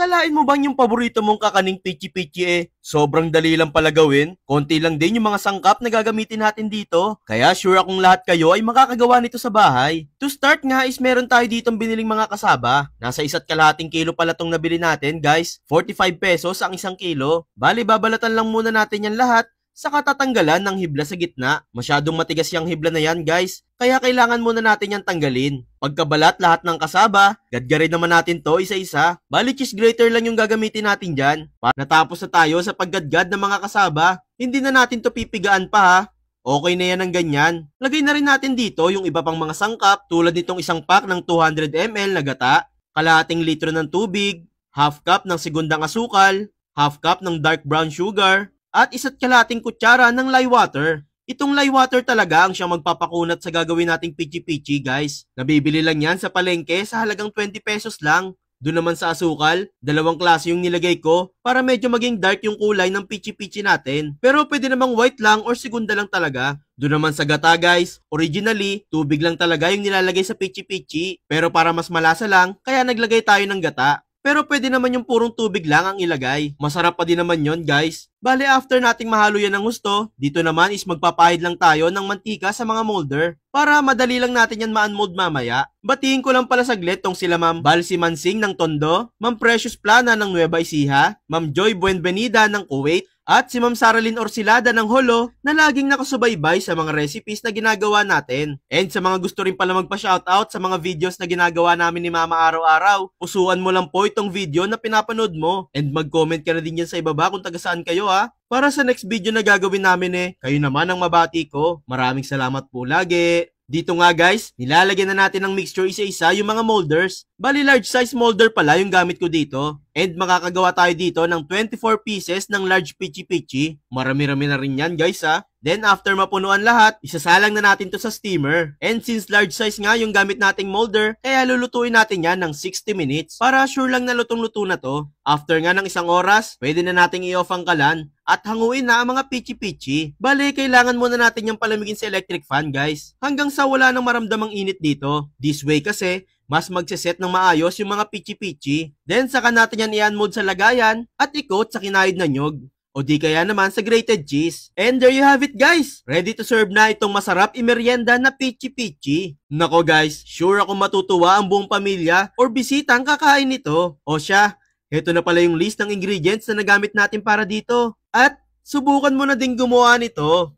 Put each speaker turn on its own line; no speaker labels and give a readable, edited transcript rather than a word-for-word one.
Akalain mo bang yung paborito mong kakaning pichi-pichi sobrang dali lang pala gawin? Konti lang din yung mga sangkap na gagamitin natin dito. Kaya sure akong lahat kayo ay makakagawa nito sa bahay. To start nga is meron tayo ditong biniling mga kasaba. Nasa 1.5 kilo pala tong nabili natin guys. 45 pesos ang 1 kilo. Bali babalatan lang muna natin yan lahat. Saka tatanggalan ng hibla sa gitna. Masyadong matigas yung hibla na yan guys, kaya kailangan muna natin yan tanggalin. Pagkabalat lahat ng kasaba, gadgarin naman natin to isa-isa. Bali cheese grater lang yung gagamitin natin dyan. Natapos na tayo sa paggadgad ng mga kasaba, hindi na natin to pipigaan pa ha. Okay na yan ng ganyan. Lagay na rin natin dito yung iba pang mga sangkap tulad nitong isang pack ng 200 ml na gata, kalahating litro ng tubig, half cup ng segundang asukal, half cup ng dark brown sugar, at 1.5 kutsara ng lye water. Itong lye water talaga ang siyang magpapakunat sa gagawin nating pichi-pichi guys. Nabibili lang yan sa palengke sa halagang 20 pesos lang. Doon naman sa asukal, 2 klase yung nilagay ko para medyo maging dark yung kulay ng pichi-pichi natin. Pero pwede namang white lang or segunda lang talaga. Doon naman sa gata guys, originally, tubig lang talaga yung nilalagay sa pichi-pichi. Pero para mas malasa lang, kaya naglagay tayo ng gata. Pero pwede naman yung purong tubig lang ang ilagay. Masarap pa din naman yon guys. Bale after nating mahalo yan ng gusto, dito naman is magpapahid lang tayo ng mantika sa mga molder. Para madali lang natin yan ma-unmold mamaya. Batiin ko lang pala saglit tong sila Ma'am Balsi Mansing ng Tondo, Ma'am Precious Plana ng Nueva Ecija, Ma'am Joy Buenvenida ng Kuwait, at si Ma'am Saralyn Orsilada ng Holo na laging nakasubaybay sa mga recipes na ginagawa natin. And sa mga gusto rin pala magpa-shoutout sa mga videos na ginagawa namin ni Mama araw-araw, pusuan mo lang po itong video na pinapanood mo. And mag-comment ka na din yan sa ibaba kung taga saan kayo ha. Para sa next video na gagawin namin kayo naman ang mabati ko. Maraming salamat po lagi. Dito nga guys, nilalagyan na natin ng mixture isa-isa yung mga molders. Bali large size molder pala yung gamit ko dito. And makakagawa tayo dito ng 24 pieces ng large pichi-pichi. Marami-rami na rin yan guys ha. Then after mapunuan lahat, isasalang na natin to sa steamer. And since large size nga yung gamit nating molder, kaya lulutuin natin yan ng 60 minutes para sure lang na lutong-luto na to. After nga ng 1 oras, pwede na nating i-off ang kalan at hanguin na ang mga pichi-pichi. Bale, kailangan muna natin yung palamigin sa electric fan guys. Hanggang sa wala nang maramdamang init dito. This way kasi, mas magsiset ng maayos yung mga pichi-pichi. Then saka natin yan i-unmold sa lagayan at ikot sa kinahid na nyog. O di kaya naman sa grated cheese. And there you have it guys! Ready to serve na itong masarap imerienda na pichi-pichi. Nako guys, sure ako matutuwa ang buong pamilya or bisita ang kakain nito. O siya, ito na pala yung list ng ingredients na nagamit natin para dito. At subukan mo na din gumawa nito.